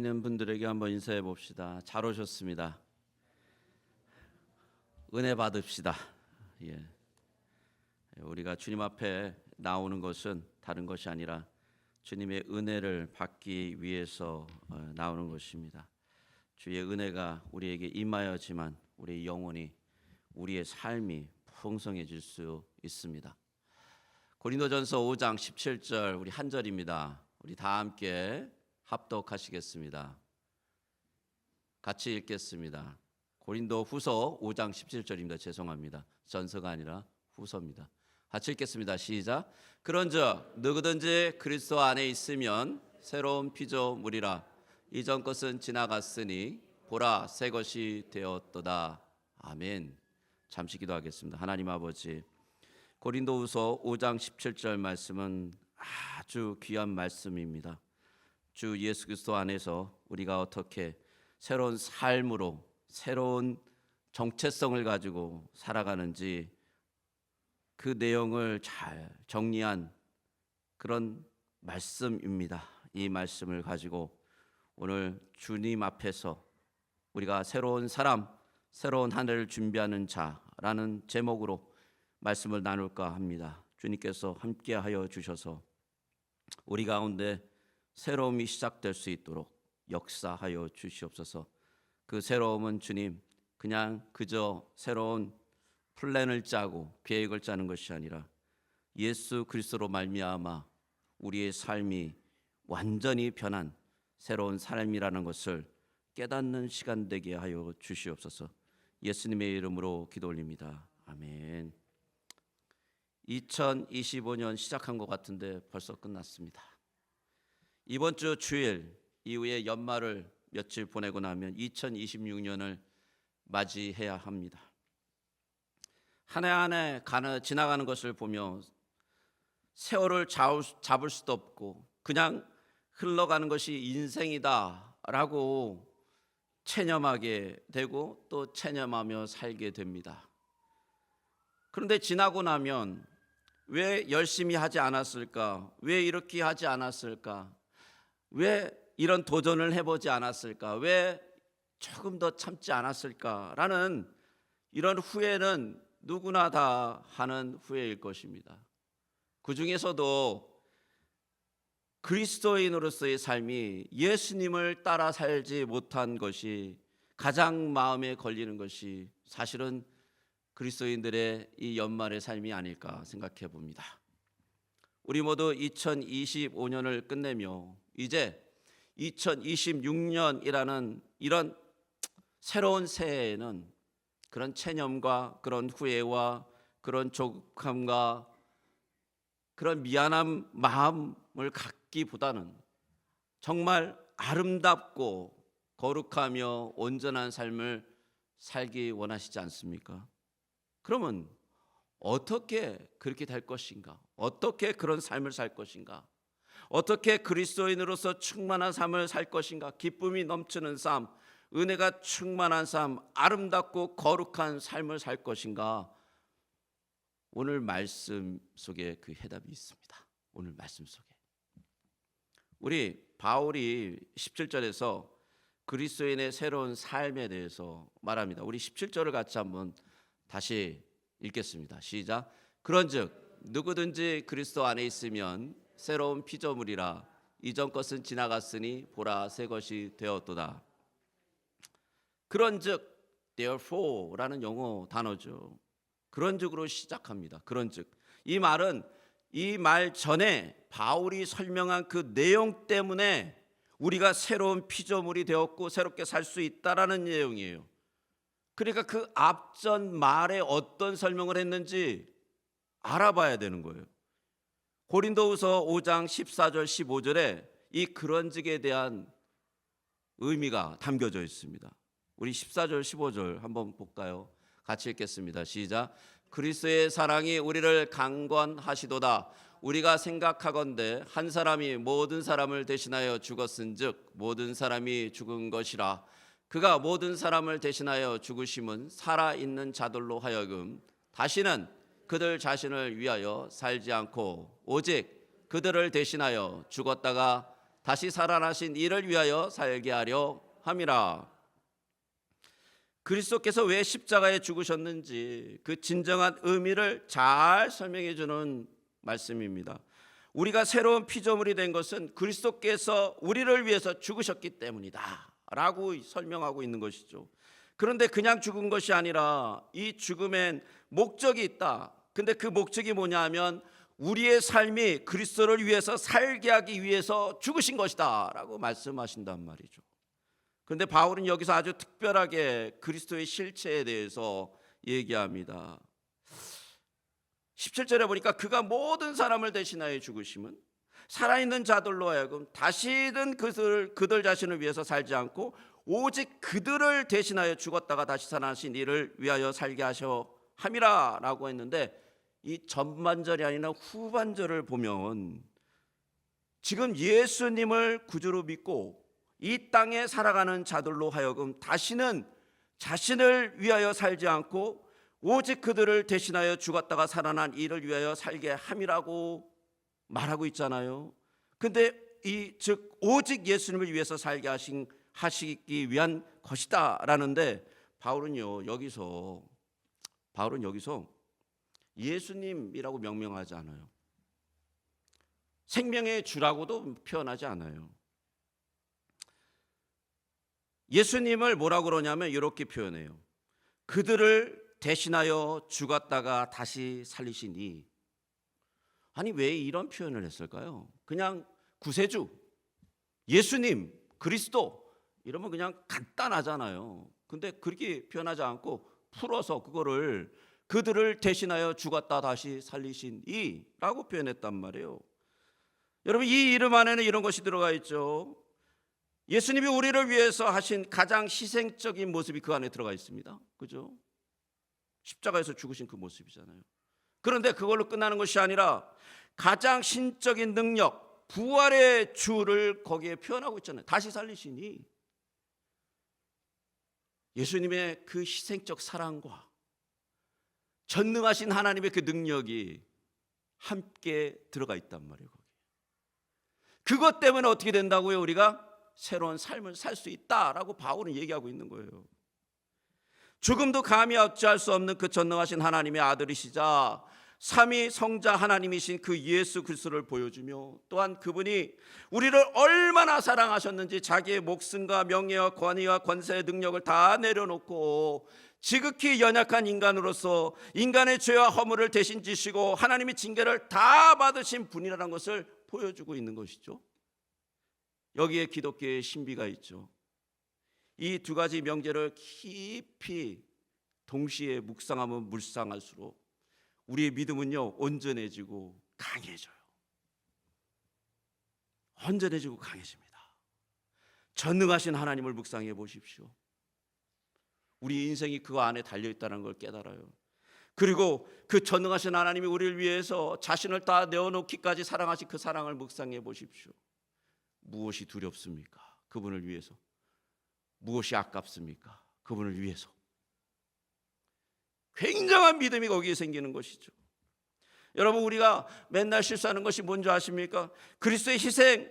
있는 분들에게 한번 인사해 봅시다. 잘 오셨습니다. 은혜 받읍시다. 예. 우리가 주님 앞에 나오는 것은 다른 것이 아니라 주님의 은혜를 받기 위해서 나오는 것입니다. 주의 은혜가 우리에게 임하여지만 우리의 영혼이, 우리의 삶이 풍성해질 수 있습니다. 고린도전서 5장 17절 우리 한 절입니다. 우리 다 함께 합독하시겠습니다. 같이 읽겠습니다. 고린도 후서 5장 17절입니다. 죄송합니다. 전서가 아니라 후서입니다. 같이 읽겠습니다. 시작. 그런즉 누구든지 그리스도 안에 있으면 새로운 피조물이라. 이전 것은 지나갔으니 보라 새 것이 되었도다. 아멘. 잠시 기도하겠습니다. 하나님 아버지, 고린도후서 5장 17절 말씀은 아주 귀한 말씀입니다. 주 예수 그리스도 안에서 우리가 어떻게 새로운 삶으로 새로운 정체성을 가지고 살아가는지 그 내용을 잘 정리한 그런 말씀입니다. 이 말씀을 가지고 오늘 주님 앞에서 우리가 새로운 사람, 새로운 한 해를 준비하는 자라는 제목으로 말씀을 나눌까 합니다. 주님께서 함께하여 주셔서 우리 가운데 새로움이 시작될 수 있도록 역사하여 주시옵소서. 그 새로움은 주님 그냥 그저 새로운 플랜을 짜고 계획을 짜는 것이 아니라 예수 그리스도로 말미암아 우리의 삶이 완전히 변한 새로운 삶이라는 것을 깨닫는 시간 되게 하여 주시옵소서. 예수님의 이름으로 기도 올립니다. 아멘. 2025년 시작한 것 같은데 벌써 끝났습니다. 이번 주 주일 이후에 연말을 며칠 보내고 나면 2026년을 맞이해야 합니다. 한 해 한 해 지나가는 것을 보며 세월을 잡을 수도 없고 그냥 흘러가는 것이 인생이다라고 체념하게 되고 또 체념하며 살게 됩니다. 그런데 지나고 나면 왜 열심히 하지 않았을까? 왜 이렇게 하지 않았을까? 왜 이런 도전을 해보지 않았을까? 왜 조금 더 참지 않았을까라는 이런 후회는 누구나 다 하는 후회일 것입니다. 그 중에서도 그리스도인으로서의 삶이 예수님을 따라 살지 못한 것이 가장 마음에 걸리는 것이 사실은 그리스도인들의 이 연말의 삶이 아닐까 생각해 봅니다. 우리 모두 2025년을 끝내며 이제 2026년이라는 이런 새로운 새해에는 그런 체념과 그런 후회와 그런 조급함과 그런 미안한 마음을 갖기보다는 정말 아름답고 거룩하며 온전한 삶을 살기 원하시지 않습니까? 그러면 어떻게 그렇게 될 것인가? 어떻게 그런 삶을 살 것인가? 어떻게 그리스도인으로서 충만한 삶을 살 것인가? 기쁨이 넘치는 삶, 은혜가 충만한 삶, 아름답고 거룩한 삶을 살 것인가? 오늘 말씀 속에 그 해답이 있습니다. 오늘 말씀 속에 우리 바울이 17절에서 그리스도인의 새로운 삶에 대해서 말합니다. 우리 17절을 같이 한번 다시 읽겠습니다. 시작. 그런즉 누구든지 그리스도 안에 있으면 새로운 피조물이라. 이전 것은 지나갔으니 보라 새 것이 되었도다. 그런즉 therefore라는 영어 단어죠. 그런즉으로 시작합니다. 그런즉 이 말은 이 말 전에 바울이 설명한 그 내용 때문에 우리가 새로운 피조물이 되었고 새롭게 살 수 있다라는 내용이에요. 그러니까 그 앞전 말에 어떤 설명을 했는지 알아봐야 되는 거예요. 고린도후서 5장 14절 15절에 이 그런즉에 대한 의미가 담겨져 있습니다. 우리 14절 15절 한번 볼까요? 같이 읽겠습니다. 시작. 그리스도의 사랑이 우리를 강권하시도다. 우리가 생각하건대 한 사람이 모든 사람을 대신하여 죽었은즉 모든 사람이 죽은 것이라. 그가 모든 사람을 대신하여 죽으심은 살아있는 자들로 하여금 다시는 그들 자신을 위하여 살지 않고 오직 그들을 대신하여 죽었다가 다시 살아나신 이를 위하여 살게 하려 함이라. 그리스도께서 왜 십자가에 죽으셨는지 그 진정한 의미를 잘 설명해 주는 말씀입니다. 우리가 새로운 피조물이 된 것은 그리스도께서 우리를 위해서 죽으셨기 때문이다 라고 설명하고 있는 것이죠. 그런데 그냥 죽은 것이 아니라 이 죽음엔 목적이 있다. 근데 그 목적이 뭐냐 하면 우리의 삶이 그리스도를 위해서 살게 하기 위해서 죽으신 것이다 라고 말씀하신단 말이죠. 그런데 바울은 여기서 아주 특별하게 그리스도의 실체에 대해서 얘기합니다. 17절에 보니까 그가 모든 사람을 대신하여 죽으심은 살아있는 자들로 하여금 다시는 그들 자신을 위해서 살지 않고 오직 그들을 대신하여 죽었다가 다시 살아나신 이를 위하여 살게 하셔 함이라 라고 했는데, 이 전반절이 아니라 후반절을 보면 지금 예수님을 구주로 믿고 이 땅에 살아가는 자들로 하여금 다시는 자신을 위하여 살지 않고 오직 그들을 대신하여 죽었다가 살아난 이를 위하여 살게 함이라고 말하고 있잖아요. 근데 즉 오직 예수님을 위해서 살게 하시기 위한 것이다 라는데, 바울은 여기서 예수님이라고 명명하지 않아요. 생명의 주라고도 표현하지 않아요. 예수님을 뭐라고 그러냐면 이렇게 표현해요. 그들을 대신하여 죽었다가 다시 살리시니. 아니 왜 이런 표현을 했을까요? 그냥 구세주, 예수님, 그리스도 이러면 그냥 간단하잖아요. 근데 그렇게 표현하지 않고 풀어서 그들을 대신하여 죽었다 다시 살리신 이라고 표현했단 말이에요. 여러분, 이 이름 안에는 이런 것이 들어가 있죠. 예수님이 우리를 위해서 하신 가장 희생적인 모습이 그 안에 들어가 있습니다. 그죠? 십자가에서 죽으신 그 모습이잖아요. 그런데 그걸로 끝나는 것이 아니라 가장 신적인 능력, 부활의 주를 거기에 표현하고 있잖아요. 다시 살리시니. 예수님의 그 희생적 사랑과 전능하신 하나님의 그 능력이 함께 들어가 있단 말이에요. 그것 때문에 어떻게 된다고요? 우리가 새로운 삶을 살 수 있다라고 바울은 얘기하고 있는 거예요. 죽음도 감히 어찌할 수 없는 그 전능하신 하나님의 아들이시자 삼위 성자 하나님이신 그 예수 그리스도를 보여주며, 또한 그분이 우리를 얼마나 사랑하셨는지 자기의 목숨과 명예와 권위와 권세의 능력을 다 내려놓고 지극히 연약한 인간으로서 인간의 죄와 허물을 대신 지시고 하나님의 징계를 다 받으신 분이라는 것을 보여주고 있는 것이죠. 여기에 기독교의 신비가 있죠. 이 두 가지 명제를 깊이 동시에 묵상하면 묵상할수록 우리의 믿음은요 온전해지고 강해져요. 온전해지고 강해집니다. 전능하신 하나님을 묵상해 보십시오. 우리 인생이 그 안에 달려있다는 걸 깨달아요. 그리고 그 전능하신 하나님이 우리를 위해서 자신을 다 내어놓기까지 사랑하신 그 사랑을 묵상해 보십시오. 무엇이 두렵습니까? 그분을 위해서. 무엇이 아깝습니까? 그분을 위해서. 굉장한 믿음이 거기에 생기는 것이죠. 여러분, 우리가 맨날 실수하는 것이 뭔지 아십니까? 그리스도의 희생,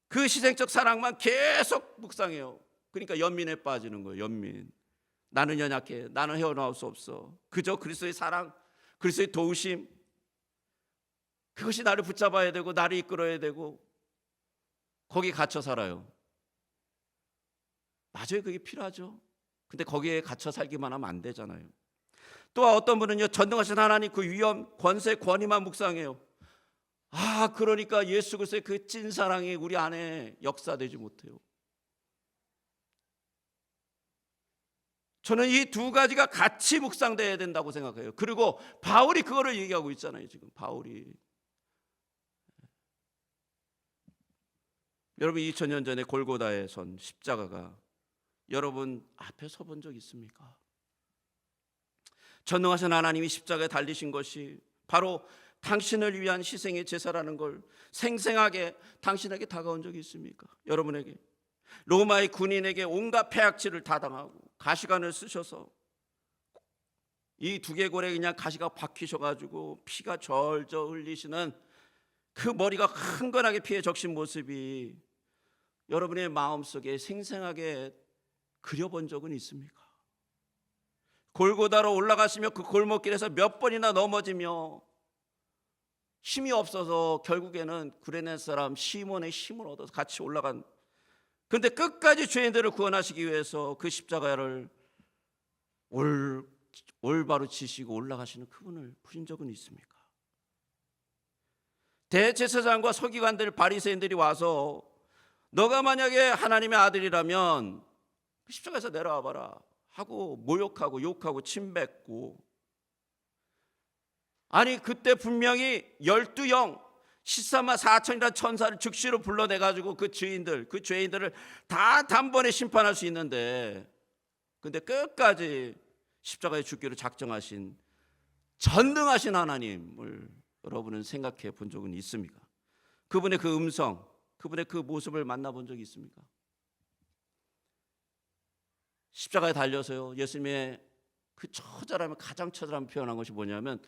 그 희생적 사랑만 계속 묵상해요. 그러니까 연민에 빠지는 거예요. 연민. 나는 연약해, 나는 헤어나올 수 없어. 그저 그리스도의 사랑, 그리스도의 도우심, 그것이 나를 붙잡아야 되고 나를 이끌어야 되고 거기에 갇혀 살아요. 맞아요, 그게 필요하죠. 근데 거기에 갇혀 살기만 하면 안 되잖아요. 또 어떤 분은요, 전능하신 하나님 그 위엄, 권세, 권위만 묵상해요. 그러니까 예수 그리스도의 그 찐사랑이 우리 안에 역사되지 못해요. 저는 이 두 가지가 같이 묵상돼야 된다고 생각해요. 그리고 바울이 그거를 얘기하고 있잖아요. 지금 바울이. 여러분, 2000년 전에 골고다에 선 십자가가 여러분 앞에 서본 적 있습니까? 전능하신 하나님이 십자가에 달리신 것이 바로 당신을 위한 희생의 제사라는 걸 생생하게 당신에게 다가온 적이 있습니까? 여러분에게. 로마의 군인에게 온갖 폐악질을 다 당하고 가시관을 쓰셔서 이 두개골에 그냥 가시가 박히셔가지고 피가 절절 흘리시는 그 머리가 흥건하게 피해 적신 모습이 여러분의 마음속에 생생하게 그려본 적은 있습니까? 골고다로 올라가시며 그 골목길에서 몇 번이나 넘어지며 힘이 없어서 결국에는 구레네 사람 시몬의 힘을 얻어서 같이 올라간, 그런데 끝까지 죄인들을 구원하시기 위해서 그 십자가를 올바로 지시고 올라가시는 그분을 보신 적은 있습니까? 대제사장과 서기관들, 바리새인들이 와서 너가 만약에 하나님의 아들이라면 십자가에서 내려와 봐라 하고 모욕하고 욕하고 침뱉고, 아니 그때 분명히 12영 시사마 4천이라는 천사를 즉시로 불러내가지고 그 죄인들을 다 단번에 심판할 수 있는데, 근데 끝까지 십자가에 죽기로 작정하신 전능하신 하나님을 여러분은 생각해 본 적은 있습니까? 그분의 그 음성, 그분의 그 모습을 만나본 적이 있습니까? 십자가에 달려서요, 예수님의 그 처절함을 가장 처절함을 표현한 것이 뭐냐면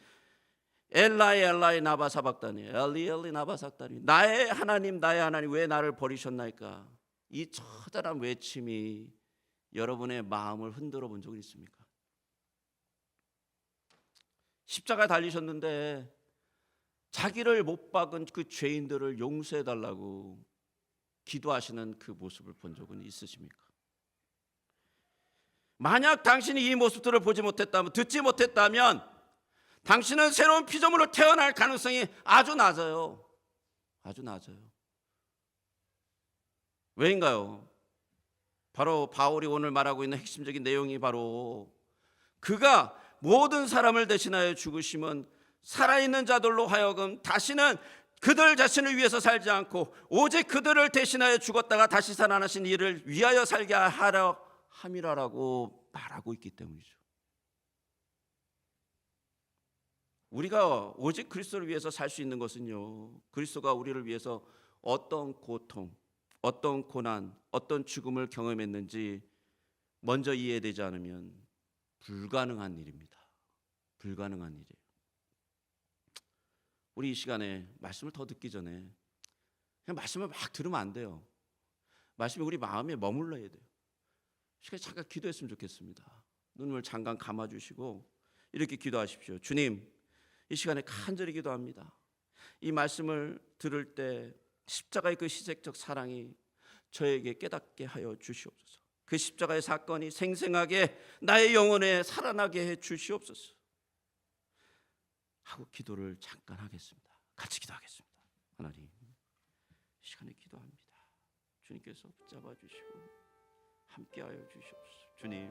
엘라이 엘라이 나바 사박다니, 엘리 엘리 나바 삭다니, 나의 하나님 왜 나를 버리셨나이까. 이 처절한 외침이 여러분의 마음을 흔들어 본 적이 있습니까? 십자가에 달리셨는데 자기를 못 박은 그 죄인들을 용서해 달라고 기도하시는 그 모습을 본 적은 있으십니까? 만약 당신이 이 모습들을 보지 못했다면, 듣지 못했다면 당신은 새로운 피조물로 태어날 가능성이 아주 낮아요. 아주 낮아요. 왜인가요? 바로 바울이 오늘 말하고 있는 핵심적인 내용이 바로 그가 모든 사람을 대신하여 죽으심은 살아있는 자들로 하여금 다시는 그들 자신을 위해서 살지 않고 오직 그들을 대신하여 죽었다가 다시 살아나신 이를 위하여 살게 하려 함이라라고 말하고 있기 때문이죠. 우리가 오직 그리스도를 위해서 살 수 있는 것은요, 그리스도가 우리를 위해서 어떤 고통, 어떤 고난, 어떤 죽음을 경험했는지 먼저 이해되지 않으면 불가능한 일입니다. 불가능한 일이에요. 우리 이 시간에 말씀을 더 듣기 전에 그냥 말씀을 막 들으면 안 돼요. 말씀이 우리 마음에 머물러야 돼요. 시간에 잠깐 기도했으면 좋겠습니다. 눈을 잠깐 감아주시고 이렇게 기도하십시오. 주님, 이 시간에 간절히 기도합니다. 이 말씀을 들을 때 십자가의 그 희생적 사랑이 저에게 깨닫게 하여 주시옵소서. 그 십자가의 사건이 생생하게 나의 영혼에 살아나게 해 주시옵소서 하고 기도를 잠깐 하겠습니다. 같이 기도하겠습니다. 하나님, 이 시간에 기도합니다. 주님께서 붙잡아 주시고 함께하여 주시옵소서. 주님,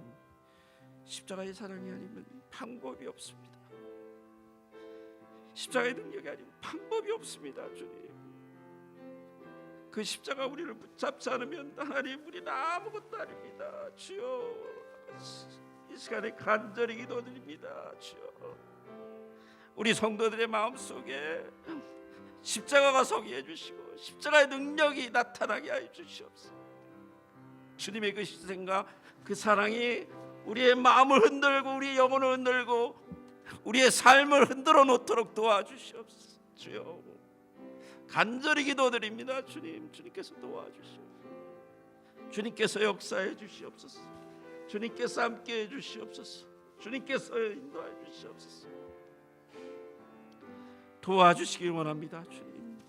십자가의 사랑이 아니면 방법이 없습니다. 십자가의 능력이 아니면 방법이 없습니다. 주님, 그 십자가 우리를 붙잡지 않으면 하나님 우리는 아무것도 아닙니다. 주여, 이 시간에 간절히 기도드립니다. 주여, 우리 성도들의 마음속에 십자가가 서게 해주시고 십자가의 능력이 나타나게 하여 주시옵소서. 주님의 그 희생과 그 사랑이 우리의 마음을 흔들고 우리의 영혼을 흔들고 우리의 삶을 흔들어 놓도록 도와주시옵소서. 주여, 간절히 기도드립니다. 주님, 주님께서 도와주시옵소서. 주님께서 역사해 주시옵소서. 주님께서 함께해 주시옵소서. 주님께서 인도해 주시옵소서. 도와주시길 원합니다. 주님,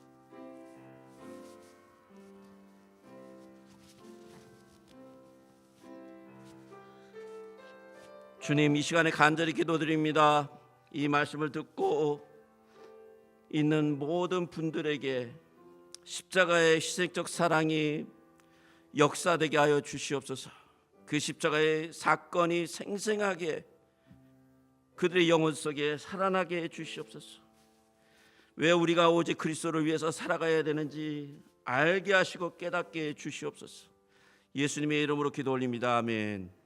주님, 이 시간에 간절히 기도드립니다. 이 말씀을 듣고 있는 모든 분들에게 십자가의 희생적 사랑이 역사되게 하여 주시옵소서. 그 십자가의 사건이 생생하게 그들의 영혼 속에 살아나게 해 주시옵소서. 왜 우리가 오직 그리스도를 위해서 살아가야 되는지 알게 하시고 깨닫게 해 주시옵소서. 예수님의 이름으로 기도 올립니다. 아멘.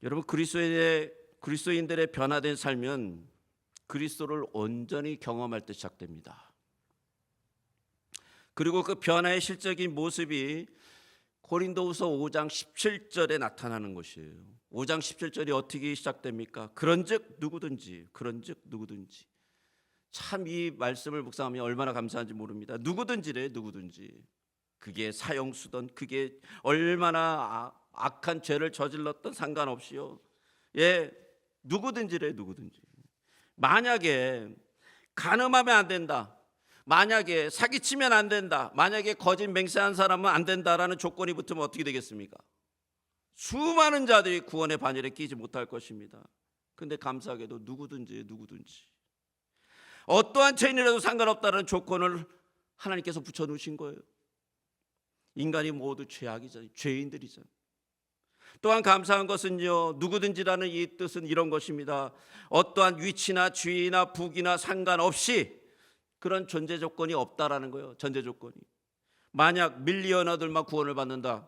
여러분, 그리스도인들의 변화된 삶은 그리스도를 온전히 경험할 때 시작됩니다. 그리고 그 변화의 실적인 모습이 고린도후서 5장 17절에 나타나는 것이에요. 5장 17절이 어떻게 시작됩니까? 그런즉 누구든지, 그런즉 누구든지. 참 이 말씀을 묵상하면 얼마나 감사한지 모릅니다. 누구든지래, 누구든지. 그게 사형수든 그게 얼마나 악한 죄를 저질렀던 상관없이요. 예, 누구든지래, 누구든지. 만약에 간음하면 안 된다, 만약에 사기치면 안 된다, 만약에 거짓 맹세한 사람은 안 된다라는 조건이 붙으면 어떻게 되겠습니까? 수많은 자들이 구원의 반열에 끼지 못할 것입니다. 근데 감사하게도 누구든지 어떠한 죄인이라도 상관없다는 조건을 하나님께서 붙여놓으신 거예요. 인간이 모두 죄악이잖아요. 죄인들이잖아요. 또한 감사한 것은요, 누구든지라는 이 뜻은 이런 것입니다. 어떠한 위치나 주의나 부기나 상관없이 그런 존재 조건이 없다라는 거예요. 전제 조건이. 만약 밀리언어들만 구원을 받는다,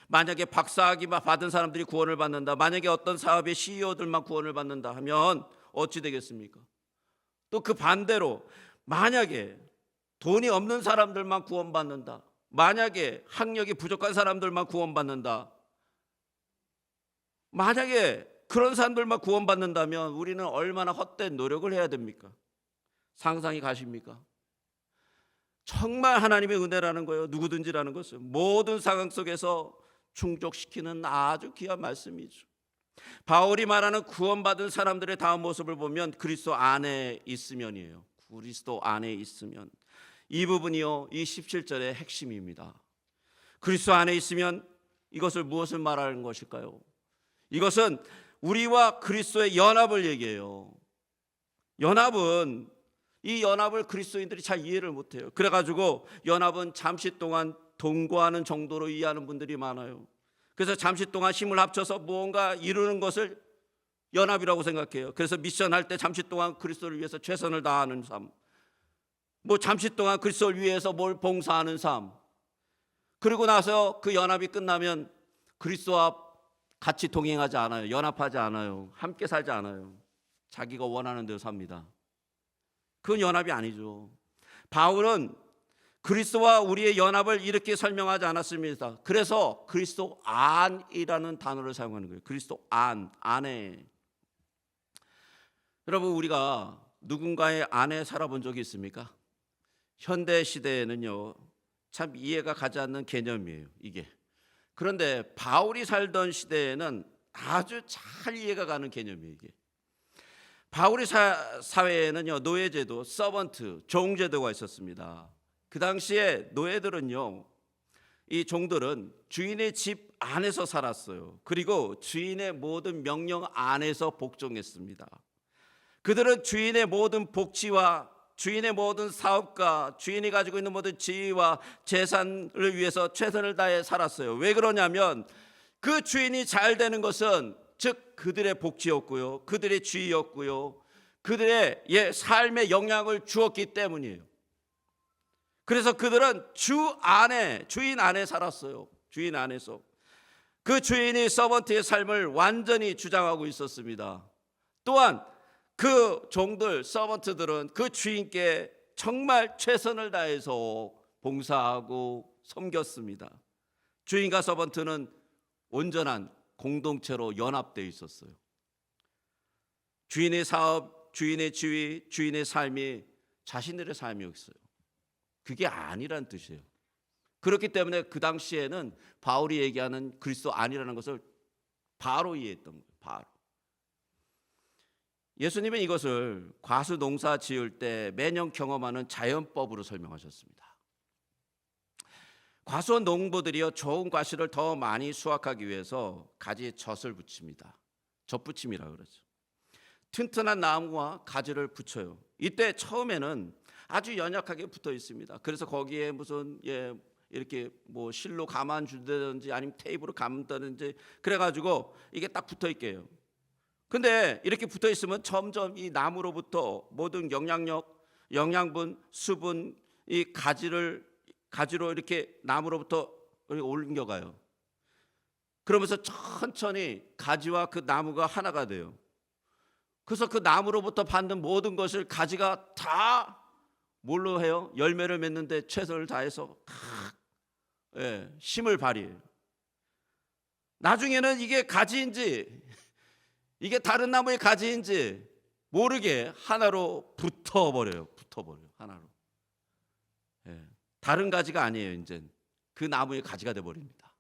만약에 박사학위 받은 사람들이 구원을 받는다, 만약에 어떤 사업의 CEO들만 구원을 받는다 하면 어찌 되겠습니까? 또 그 반대로 만약에 돈이 없는 사람들만 구원받는다, 만약에 학력이 부족한 사람들만 구원받는다, 만약에 그런 사람들만 구원받는다면 우리는 얼마나 헛된 노력을 해야 됩니까? 상상이 가십니까? 정말 하나님의 은혜라는 거예요. 누구든지라는 것은 모든 상황 속에서 충족시키는 아주 귀한 말씀이죠. 바울이 말하는 구원받은 사람들의 다음 모습을 보면 그리스도 안에 있으면이에요. 그리스도 안에 있으면. 이 부분이요, 이 17절의 핵심입니다. 그리스도 안에 있으면 이것을 무엇을 말하는 것일까요? 이것은 우리와 그리스도의 연합을 얘기해요. 연합은, 이 연합을 그리스도인들이 잘 이해를 못해요. 그래가지고 연합은 잠시 동안 동거하는 정도로 이해하는 분들이 많아요. 그래서 잠시 동안 힘을 합쳐서 무언가 이루는 것을 연합이라고 생각해요. 그래서 미션할 때 잠시 동안 그리스도를 위해서 최선을 다하는 삶, 뭐 잠시 동안 그리스도를 위해서 뭘 봉사하는 삶, 그리고 나서 그 연합이 끝나면 그리스도와 같이 동행하지 않아요. 연합하지 않아요. 함께 살지 않아요. 자기가 원하는 대로 삽니다. 그건 연합이 아니죠. 바울은 그리스도와 우리의 연합을 이렇게 설명하지 않았습니다. 그래서 그리스도 안이라는 단어를 사용하는 거예요. 그리스도 안에. 여러분, 우리가 누군가의 안에 살아본 적이 있습니까? 현대 시대에는요, 참 이해가 가지 않는 개념이에요, 이게. 그런데 바울이 살던 시대에는 아주 잘 이해가 가는 개념이에요, 이게. 바울의 사회에는요, 노예제도, 서번트, 종제도가 있었습니다. 그 당시에 노예들은요, 이 종들은 주인의 집 안에서 살았어요. 그리고 주인의 모든 명령 안에서 복종했습니다. 그들은 주인의 모든 복지와 주인의 모든 사업과 주인이 가지고 있는 모든 지위와 재산을 위해서 최선을 다해 살았어요. 왜 그러냐면 그 주인이 잘 되는 것은 즉 그들의 복지였고요, 그들의 지위였고요, 그들의 삶에 영향을 주었기 때문이에요. 그래서 그들은 주인 안에 살았어요. 주인 안에서. 그 주인이 서번트의 삶을 완전히 주장하고 있었습니다. 또한 그 종들, 서번트들은 그 주인께 정말 최선을 다해서 봉사하고 섬겼습니다. 주인과 서번트는 온전한 공동체로 연합되어 있었어요. 주인의 사업, 주인의 지위, 주인의 삶이 자신들의 삶이었어요. 그게 아니란 뜻이에요. 그렇기 때문에 그 당시에는 바울이 얘기하는 그리스도 아니라는 것을 바로 이해했던 거예요. 바로. 예수님은 이것을 과수 농사 지을 때 매년 경험하는 자연법으로 설명하셨습니다. 과수원 농부들이요, 좋은 과실을 더 많이 수확하기 위해서 가지에 젖을 붙입니다. 젖붙임이라고 그러죠. 튼튼한 나무와 가지를 붙여요. 이때 처음에는 아주 연약하게 붙어 있습니다. 그래서 거기에 무슨 이렇게 뭐 실로 감아 준다든지 아니면 테이프로 감다든지 그래가지고 이게 딱 붙어 있게요. 근데 이렇게 붙어 있으면 점점 이 나무로부터 모든 영향력, 영양분, 수분, 이 가지로 이렇게 나무로부터 옮겨가요. 그러면서 천천히 가지와 그 나무가 하나가 돼요. 그래서 그 나무로부터 받는 모든 것을 가지가 다 뭘로 해요? 열매를 맺는데 최선을 다해서 예, 힘을 발휘해요. 나중에는 이게 가지인지 이게 다른 나무의 가지인지 모르게 하나로 붙어버려요. 하나로. 예, 다른 가지가 아니에요. 이제 그 나무의 가지가 돼버립니다.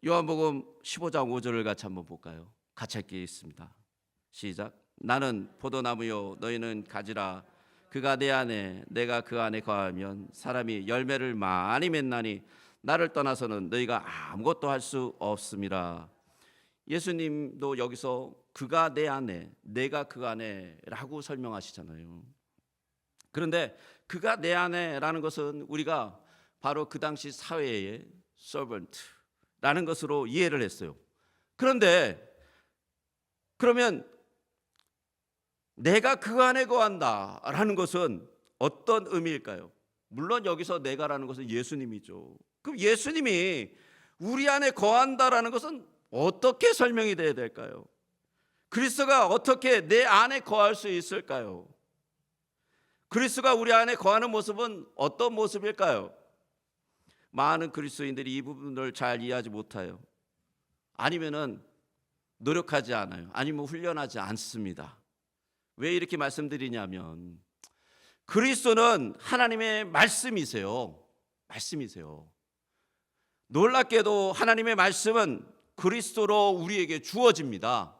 요한복음 15장 5절을 같이 한번 볼까요? 같이 읽겠습니다. 시작. 나는 포도나무요 너희는 가지라. 그가 내 안에 내가 그 안에 거하면 사람이 열매를 많이 맺나니 나를 떠나서는 너희가 아무것도 할 수 없음이라. 예수님도 여기서 그가 내 안에 내가 그 안에라고 설명하시잖아요. 그런데 그가 내 안에라는 것은 우리가 바로 그 당시 사회의 servant라는 것으로 이해를 했어요. 그런데 그러면 내가 그 안에 거한다라는 것은 어떤 의미일까요? 물론 여기서 내가라는 것은 예수님이죠. 그럼 예수님이 우리 안에 거한다라는 것은 어떻게 설명이 돼야 될까요? 그리스도가 어떻게 내 안에 거할 수 있을까요? 그리스도가 우리 안에 거하는 모습은 어떤 모습일까요? 많은 그리스도인들이 이 부분을 잘 이해하지 못해요. 아니면은 노력하지 않아요. 아니면 훈련하지 않습니다. 왜 이렇게 말씀드리냐면 그리스도는 하나님의 말씀이세요. 놀랍게도 하나님의 말씀은 그리스도로 우리에게 주어집니다.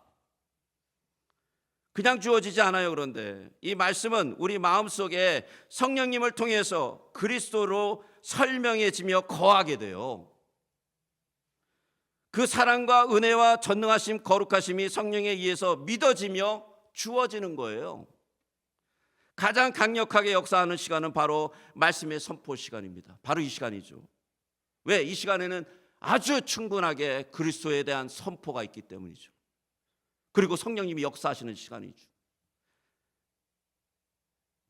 그냥 주어지지 않아요. 그런데 이 말씀은 우리 마음속에 성령님을 통해서 그리스도로 설명해지며 거하게 돼요. 그 사랑과 은혜와 전능하심 거룩하심이 성령에 의해서 믿어지며 주어지는 거예요. 가장 강력하게 역사하는 시간은 바로 말씀의 선포 시간입니다. 바로 이 시간이죠. 왜? 이 시간에는 아주 충분하게 그리스도에 대한 선포가 있기 때문이죠. 그리고 성령님이 역사하시는 시간이죠.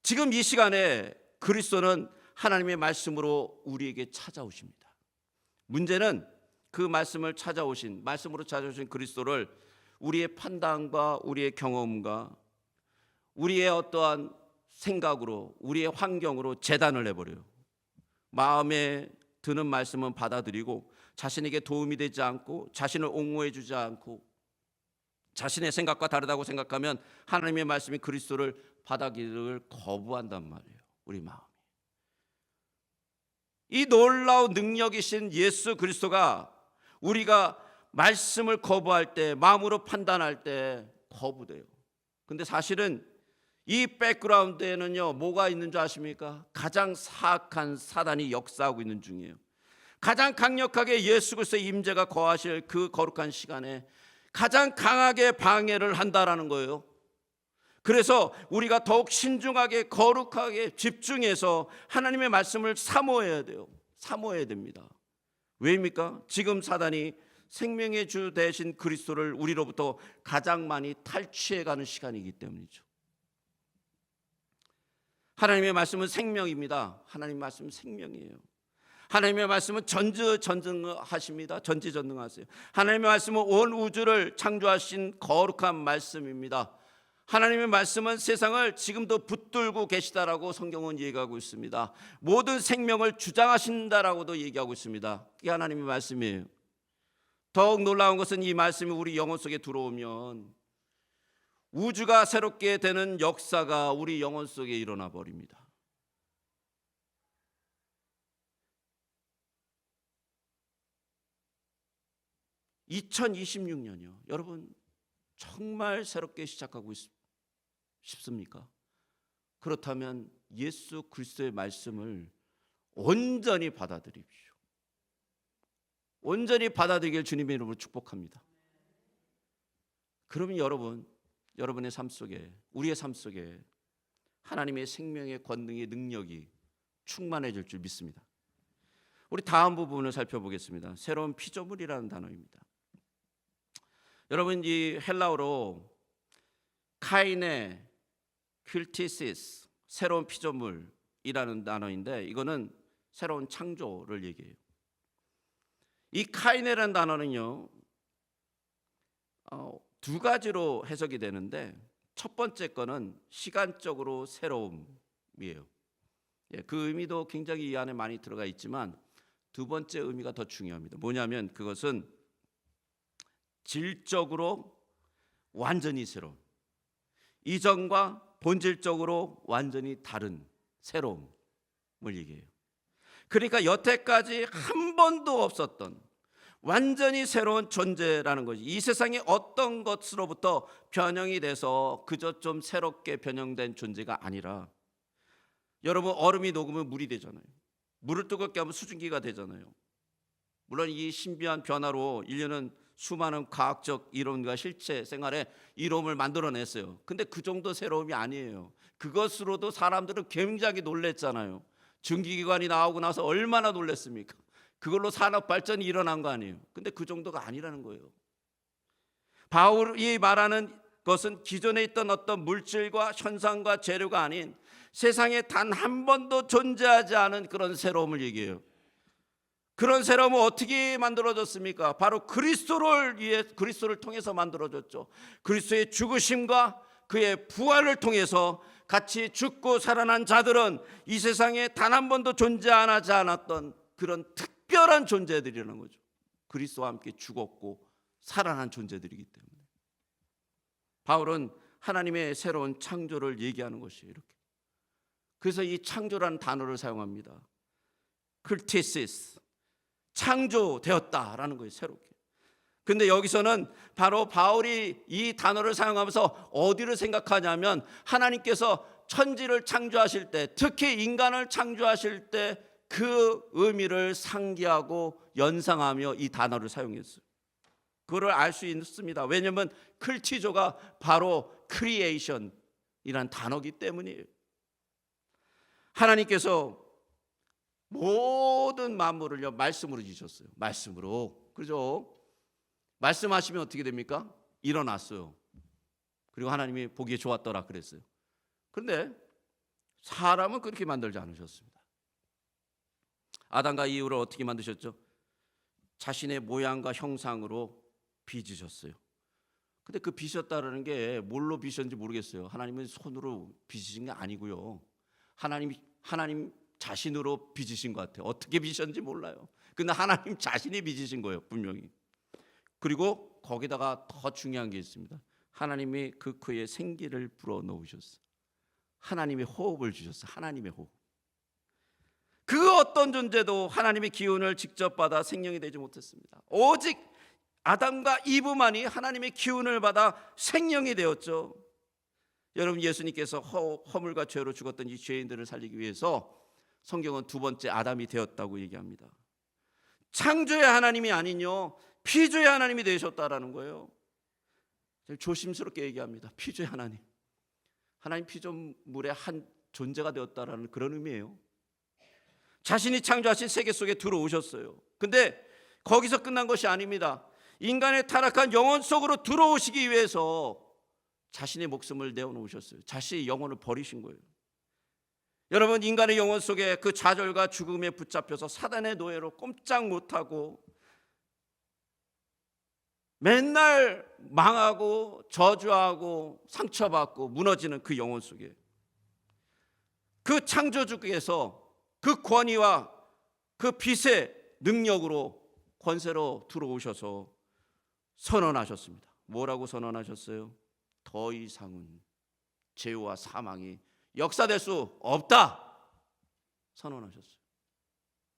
지금 이 시간에 그리스도는 하나님의 말씀으로 우리에게 찾아오십니다. 문제는 그 말씀으로 찾아오신 그리스도를 우리의 판단과 우리의 경험과 우리의 어떠한 생각으로 우리의 환경으로 재단을 해버려요. 마음에 드는 말씀은 받아들이고 자신에게 도움이 되지 않고 자신을 옹호해 주지 않고 자신의 생각과 다르다고 생각하면 하나님의 말씀이 그리스도를 받아들이기를 거부한단 말이에요. 우리 마음이. 이 놀라운 능력이신 예수 그리스도가 우리가 말씀을 거부할 때, 마음으로 판단할 때 거부돼요. 근데 사실은 이 백그라운드에는요 뭐가 있는 줄 아십니까? 가장 사악한 사단이 역사하고 있는 중이에요. 가장 강력하게 예수 그리스도의 임재가 거하실 그 거룩한 시간에 가장 강하게 방해를 한다라는 거예요. 그래서 우리가 더욱 신중하게 거룩하게 집중해서 하나님의 말씀을 사모해야 돼요. 사모해야 됩니다. 왜입니까? 지금 사단이 생명의 주 대신 그리스도를 우리로부터 가장 많이 탈취해가는 시간이기 때문이죠. 하나님의 말씀은 생명입니다. 하나님의 말씀은 생명이에요. 하나님의 말씀은 전지전능하십니다. 전지전능하세요. 하나님의 말씀은 온 우주를 창조하신 거룩한 말씀입니다. 하나님의 말씀은 세상을 지금도 붙들고 계시다라고 성경은 얘기하고 있습니다. 모든 생명을 주장하신다라고도 얘기하고 있습니다. 이게 하나님의 말씀이에요. 더욱 놀라운 것은 이 말씀이 우리 영혼 속에 들어오면 우주가 새롭게 되는 역사가 우리 영혼 속에 일어나 버립니다. (2026년이요) 여러분 정말 새롭게 시작하고 싶습니까? 그렇다면 예수 그리스도의 말씀을 온전히 받아들이십시오. 온전히 받아들이길 주님의 이름으로 축복합니다. 그러면 여러분의 삶 속에, 우리의 삶 속에 하나님의 생명의 권능의 능력이 충만해질 줄 믿습니다. 우리 다음 부분을 살펴보겠습니다. 새로운 피조물이라는 단어입니다. 여러분 이 헬라어로 카이네 퀼티시스 새로운 피조물이라는 단어인데 이거는 새로운 창조를 얘기해요. 이 카이네라는 단어는요 두 가지로 해석이 되는데 첫 번째 거는 시간적으로 새로움이에요. 그 의미도 굉장히 이 안에 많이 들어가 있지만 두 번째 의미가 더 중요합니다. 뭐냐면 그것은 질적으로 완전히 새로운, 이전과 본질적으로 완전히 다른 새로움을 얘기해요. 그러니까 여태까지 한 번도 없었던 완전히 새로운 존재라는 거지. 이 세상의 어떤 것으로부터 변형이 돼서 그저 좀 새롭게 변형된 존재가 아니라, 여러분 얼음이 녹으면 물이 되잖아요. 물을 뜨겁게 하면 수증기가 되잖아요. 물론 이 신비한 변화로 인류는 수많은 과학적 이론과 실제 생활에 이론을 만들어냈어요. 근데 그 정도 새로움이 아니에요. 그것으로도 사람들은 굉장히 놀랬잖아요. 증기기관이 나오고 나서 얼마나 놀랬습니까? 그걸로 산업 발전이 일어난 거 아니에요. 근데 그 정도가 아니라는 거예요. 바울이 말하는 것은 기존에 있던 어떤 물질과 현상과 재료가 아닌 세상에 단 한 번도 존재하지 않은 그런 새로움을 얘기해요. 그런 새로움은 어떻게 만들어졌습니까? 바로 그리스도를 통해서 만들어졌죠. 그리스도의 죽으심과 그의 부활을 통해서 같이 죽고 살아난 자들은 이 세상에 단 한 번도 존재하지 않았던 그런 특별한 존재들이라는 거죠. 그리스도와 함께 죽었고 살아난 존재들이기 때문에. 바울은 하나님의 새로운 창조를 얘기하는 것이에요. 이렇게. 그래서 이 창조라는 단어를 사용합니다. 크리테시스, 창조되었다라는 거예요. 새롭게. 근데 여기서는 바로 바울이 이 단어를 사용하면서 어디를 생각하냐면 하나님께서 천지를 창조하실 때, 특히 인간을 창조하실 때 그 의미를 상기하고 연상하며 이 단어를 사용했어요. 그걸 알 수 있습니다. 왜냐하면 클티조가 바로 크리에이션이란 단어이기 때문이에요. 하나님께서 모든 만물을요 말씀으로 지으셨어요. 말씀으로. 그죠? 말씀하시면 어떻게 됩니까? 일어났어요. 그리고 하나님이 보기에 좋았더라 그랬어요. 그런데 사람은 그렇게 만들지 않으셨습니다. 아담과 이후를 어떻게 만드셨죠? 자신의 모양과 형상으로 빚으셨어요. 근데 그 빚었다라는 게 뭘로 빚었는지 모르겠어요. 하나님은 손으로 빚으신 게 아니고요. 하나님 자신으로 빚으신 것 같아요. 어떻게 빚으셨는지 몰라요. 근데 하나님 자신이 빚으신 거예요, 분명히. 그리고 거기다가 더 중요한 게 있습니다. 하나님이 그 코에 생기를 불어 넣으셨어요. 하나님의 호흡을 주셨어요. 하나님의 호흡. 그 어떤 존재도 하나님의 기운을 직접 받아 생명이 되지 못했습니다. 오직 아담과 이브만이 하나님의 기운을 받아 생명이 되었죠. 여러분, 예수님께서 허물과 죄로 죽었던 이 죄인들을 살리기 위해서 성경은 두 번째 아담이 되었다고 얘기합니다. 창조의 하나님이 아니요 피조의 하나님이 되셨다라는 거예요. 조심스럽게 얘기합니다. 피조의 하나님. 하나님 피조물의 한 존재가 되었다라는 그런 의미예요. 자신이 창조하신 세계 속에 들어오셨어요. 근데 거기서 끝난 것이 아닙니다. 인간의 타락한 영혼 속으로 들어오시기 위해서 자신의 목숨을 내어놓으셨어요. 자신의 영혼을 버리신 거예요. 여러분, 인간의 영혼 속에 그 좌절과 죽음에 붙잡혀서 사단의 노예로 꼼짝 못하고 맨날 망하고 저주하고 상처받고 무너지는 그 영혼 속에 그 창조주께서 그 권위와 그 빛의 능력으로 권세로 들어오셔서 선언하셨습니다. 뭐라고 선언하셨어요? 더 이상은 죄와 사망이 역사될 수 없다 선언하셨어요.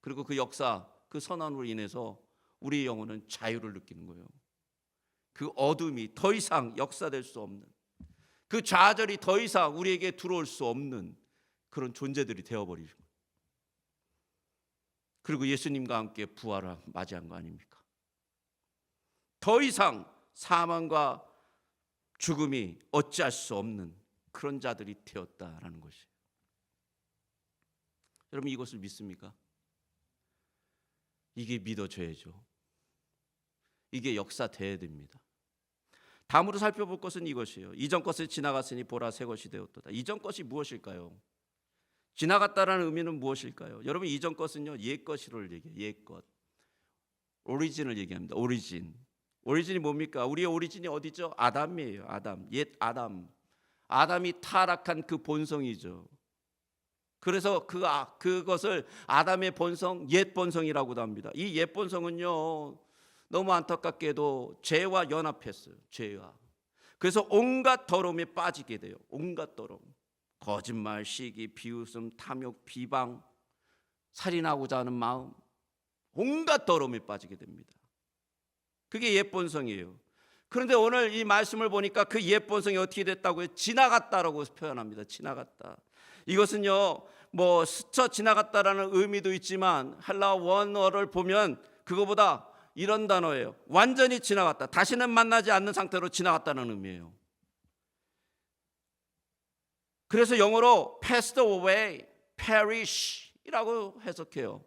그리고 그 역사, 그 선언으로 인해서 우리의 영혼은 자유를 느끼는 거예요. 그 어둠이 더 이상 역사될 수 없는, 그 좌절이 더 이상 우리에게 들어올 수 없는 그런 존재들이 되어버리는 거예요. 그리고 예수님과 함께 부활을 맞이한 거 아닙니까? 더 이상 사망과 죽음이 어찌할 수 없는 그런 자들이 되었다라는 것이에요. 여러분, 이것을 믿습니까? 이게 믿어져야죠. 이게 역사돼야 됩니다. 다음으로 살펴볼 것은 이것이에요. 이전 것을 지나갔으니 보라 새 것이 되었도다. 이전 것이 무엇일까요? 지나갔다라는 의미는 무엇일까요? 여러분, 이전 것은요 옛 것이를 얘기해요. 옛 것, 오리진을 얘기합니다. 오리진이 뭡니까? 우리의 오리진이 어디죠? 아담이에요. 아담, 옛 아담. 아담이 타락한 그 본성이죠. 그래서 그것을 아담의 본성, 옛 본성이라고도 합니다. 이 옛 본성은요, 너무 안타깝게도 죄와 연합했어요. 죄와. 그래서 온갖 더러움에 빠지게 돼요. 온갖 더러움. 거짓말, 시기, 비웃음, 탐욕, 비방, 살인하고자 하는 마음, 온갖 더러움에 빠지게 됩니다. 그게 옛 본성이에요. 그런데 오늘 이 말씀을 보니까 그 옛 본성이 어떻게 됐다고요? 지나갔다라고 표현합니다. 지나갔다. 이것은요, 뭐 스쳐 지나갔다라는 의미도 있지만 헬라 원어를 보면 그거보다 이런 단어예요. 완전히 지나갔다. 다시는 만나지 않는 상태로 지나갔다는 의미예요. 그래서 영어로 passed away, perish이라고 해석해요.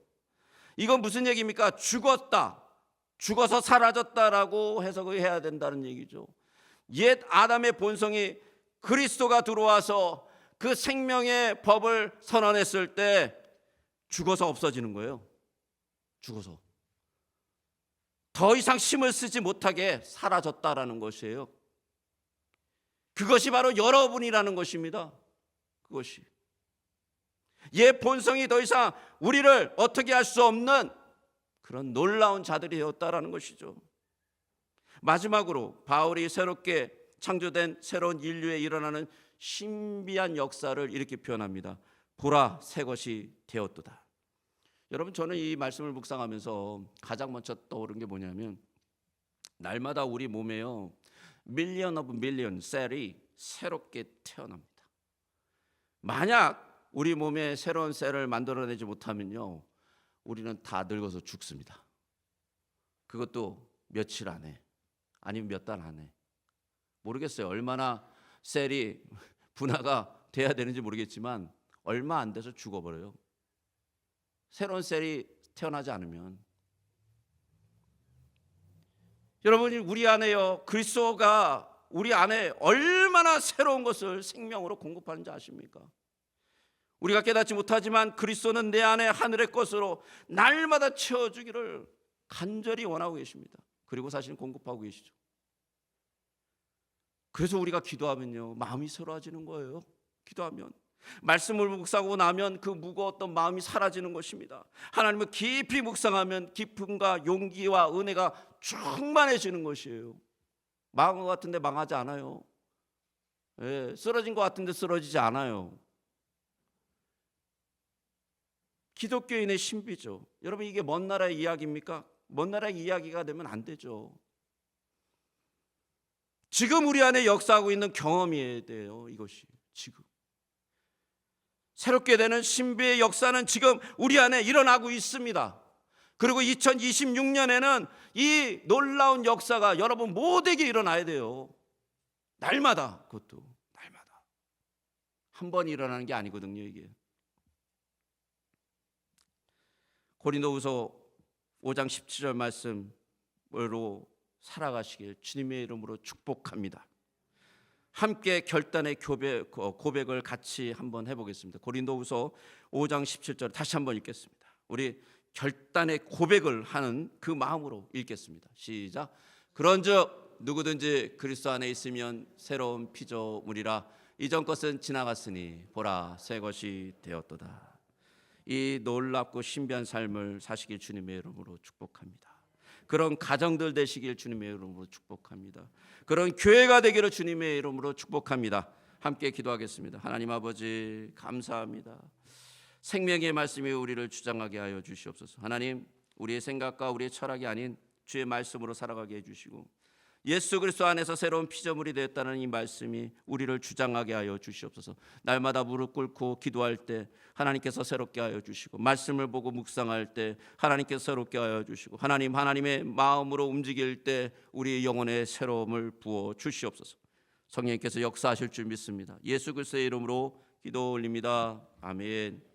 이건 무슨 얘기입니까? 죽었다, 죽어서 사라졌다라고 해석을 해야 된다는 얘기죠. 옛 아담의 본성이 그리스도가 들어와서 그 생명의 법을 선언했을 때 죽어서 없어지는 거예요. 죽어서 더 이상 힘을 쓰지 못하게 사라졌다라는 것이에요. 그것이 바로 여러분이라는 것입니다. 그것이 옛 본성이 더 이상 우리를 어떻게 할 수 없는 그런 놀라운 자들이 되었다라는 것이죠. 마지막으로 바울이 새롭게 창조된 새로운 인류에 일어나는 신비한 역사를 이렇게 표현합니다. 보라, 새 것이 되었도다. 여러분, 저는 이 말씀을 묵상하면서 가장 먼저 떠오른 게 뭐냐면, 날마다 우리 몸에요, 밀리언 오브 밀리언 셀이 새롭게 태어납니다. 만약 우리 몸에 새로운 셀을 만들어내지 못하면요, 우리는 다 늙어서 죽습니다. 그것도 며칠 안에, 아니면 몇 달 안에. 모르겠어요. 얼마나 셀이 분화가 돼야 되는지 모르겠지만 얼마 안 돼서 죽어버려요. 새로운 셀이 태어나지 않으면. 여러분이 우리 안에요, 그리스도가 우리 안에 얼마나 새로운 것을 생명으로 공급하는지 아십니까? 우리가 깨닫지 못하지만 그리스도는 내 안에 하늘의 것으로 날마다 채워주기를 간절히 원하고 계십니다. 그리고 사실 공급하고 계시죠. 그래서 우리가 기도하면요, 마음이 새로워지는 거예요. 기도하면 말씀을 묵상하고 나면 그 무거웠던 마음이 사라지는 것입니다. 하나님을 깊이 묵상하면 기쁨과 용기와 은혜가 충만해지는 것이에요. 망한 것 같은데 망하지 않아요. 쓰러진 것 같은데 쓰러지지 않아요. 기독교인의 신비죠. 여러분, 이게 먼 나라의 이야기입니까? 먼 나라의 이야기가 되면 안 되죠. 지금 우리 안에 역사하고 있는 경험이어야 돼요. 이것이 지금 새롭게 되는 신비의 역사는 지금 우리 안에 일어나고 있습니다. 그리고 2026년에는 이 놀라운 역사가 여러분 모두에게 일어나야 돼요. 날마다. 그것도 날마다. 한 번 일어나는 게 아니거든요, 이게. 고린도후서 5장 17절 말씀으로 살아가시길 주님의 이름으로 축복합니다. 함께 결단의 고백을 같이 한번 해보겠습니다. 고린도후서 5장 17절 다시 한번 읽겠습니다. 우리 결단의 고백을 하는 그 마음으로 읽겠습니다. 시작. 그런즉 누구든지 그리스도 안에 있으면 새로운 피조물이라, 이전 것은 지나갔으니 보라, 새 것이 되었도다. 이 놀랍고 신비한 삶을 사시길 주님의 이름으로 축복합니다. 그런 가정들 되시길 주님의 이름으로 축복합니다. 그런 교회가 되기를 주님의 이름으로 축복합니다. 함께 기도하겠습니다. 하나님 아버지, 감사합니다. 생명의 말씀이 우리를 주장하게 하여 주시옵소서. 하나님, 우리의 생각과 우리의 철학이 아닌 주의 말씀으로 살아가게 해주시고, 예수 그리스도 안에서 새로운 피조물이 되었다는 이 말씀이 우리를 주장하게 하여 주시옵소서. 날마다 무릎 꿇고 기도할 때 하나님께서 새롭게 하여 주시고, 말씀을 보고 묵상할 때 하나님께서 새롭게 하여 주시고, 하나님의 마음으로 움직일 때 우리의 영혼에 새로움을 부어 주시옵소서. 성령님께서 역사하실 줄 믿습니다. 예수 그리스도의 이름으로 기도 올립니다. 아멘.